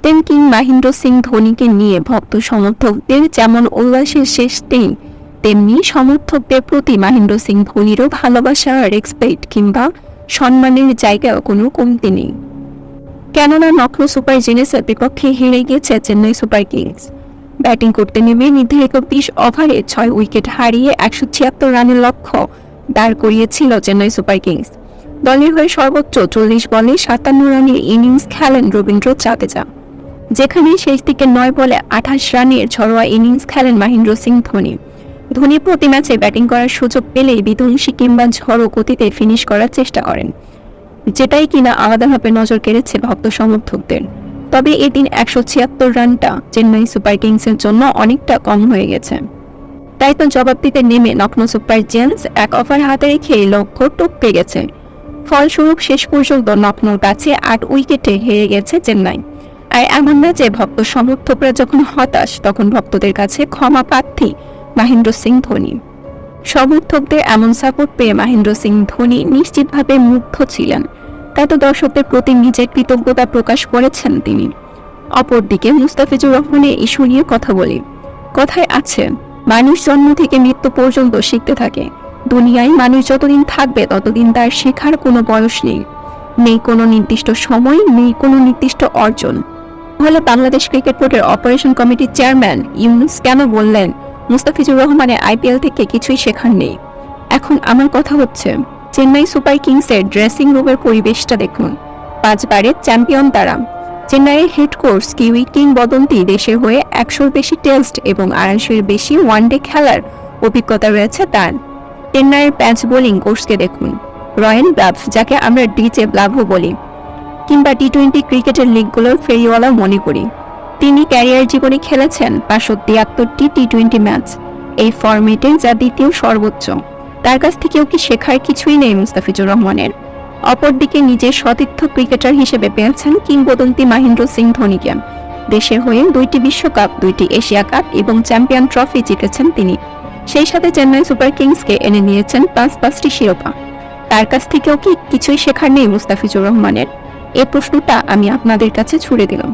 Captain king Mahendra Singh ধোনিকে নিয়ে ভক্ত সমর্থকদের যেমন উল্লাসের শেষ নেই, তেমনি সমর্থকদের প্রতি মহেন্দ্র সিং ধোনিরও ভালোবাসা, রেসপেক্ট কিংবা সম্মানের জায়গায় কোনো কমতি নেই। কেননা লখনৌ সুপার জায়ান্টসের বিপক্ষে হেরে গেছে চেন্নাই সুপার কিংস। ব্যাটিং করতে নেমে নির্ধারিত 20 ওভারে 6 উইকেট হারিয়ে 176 রানের লক্ষ্য দাঁড় করিয়েছিল চেন্নাই সুপার কিংস। দলের হয়ে সর্বোচ্চ 40 বলে 57 রানের ইনিংস খেলেন রবীন্দ্র জাদেজা, যেখানে শেষ দিকে 9 বলে 28 রানের ঝড়োয়া ইনিংস খেলেন মহেন্দ্র সিং ধোনি। ধোনি প্রতি ম্যাচে ব্যাটিং করার সুযোগ পেলেই বিধ্বংসী কিংবা ঝড়ো গতিতে ফিনিশ করার চেষ্টা করেন, যেটাই কিনা আলাদাভাবে নজর কেড়েছে ভক্ত সমর্থকদের। তবে এদিন 176 রানটা চেন্নাই সুপার কিংসের জন্য অনেকটা কম হয়ে গেছে। তাই তো জবাব দিতে নেমে লখনৌ সুপার জায়ান্টস 1 ওভার হাতে রেখে লক্ষ্য টপকে গেছে। ফলস্বরূপ শেষ পর্যন্ত লখনৌর কাছে 8 উইকেটে হেরে গেছে চেন্নাই। আর এমন ম্যাচে ভক্ত সমর্থকরা যখন হতাশ, তখন ভক্তদের কাছে ক্ষমা প্রার্থী মহেন্দ্র সিং ধোনি। সমর্থকদের এমন সাপোর্ট পেয়ে মহেন্দ্র সিং ধোনি নিশ্চিতভাবে মুগ্ধ ছিলেন। তাই তো দর্শকদের প্রতি নিজের কৃতজ্ঞতা প্রকাশ করেছেন তিনি। অপরদিকে মুস্তাফিজুর রহমানের ইস্যু নিয়ে কথা বলি। কথায় আছে, মানুষ জন্ম থেকে মৃত্যু পর্যন্ত শিখতে থাকে। দুনিয়ায় মানুষ যতদিন থাকবে ততদিন তার শেখার কোনো বয়স নেই, নেই কোনো নির্দিষ্ট সময়, নেই কোনো নির্দিষ্ট অর্জন। তাহলে বাংলাদেশ ক্রিকেট বোর্ডের অপারেশন কমিটির চেয়ারম্যান ইউনুস কেন বললেন মুস্তাফিজুর রহমানের আইপিএল থেকে কিছুই শেখার নেই? এখন আমার কথা হচ্ছে, চেন্নাই সুপার কিংসের ড্রেসিং রুমের পরিবেশটা দেখুন। 5 বারের চ্যাম্পিয়ন তারা। চেন্নাইয়ের হেড কোচ কিউই কিংবদন্তি দেশের হয়ে 100-র বেশি টেস্ট এবং 250-এর বেশি ওয়ানডে খেলার অভিজ্ঞতা রয়েছে তার। চেন্নাইয়ের প্যাচ বোলিং কোর্সকে দেখুন। রয়েন ব্লাভ, যাকে আমরা ডিজে ব্লাভও বলি, কিংবা টি-20 ক্রিকেটের লিগগুলোর ফেরিওয়ালা মনে করি। তিনি ক্যারিয়ার জীবনে খেলেছেন 573টি টি-20 ম্যাচ, এই ফরম্যাটে যা দ্বিতীয় সর্বোচ্চ। তার কাছ থেকেও কি শেখার কিছুই নেই মুস্তাফিজুর রহমানের? অপরদিকে নিজের সতীর্থ ক্রিকেটার হিসেবে পেয়েছেন কিংবদন্তি মহেন্দ্র সিং ধোনিকে। দেশের হয়ে 2টি বিশ্বকাপ, 2টি এশিয়া কাপ এবং চ্যাম্পিয়ন ট্রফি জিতেছেন তিনি। সেই সাথে চেন্নাই সুপার কিংসকে এনে নিয়েছেন 5টি শিরোপা। তার কাছ থেকেও কি কিছুই শেখার নেই মুস্তাফিজুর রহমানের? এই প্রশ্নটা আমি আপনাদের কাছে ছুড়ে দিলাম।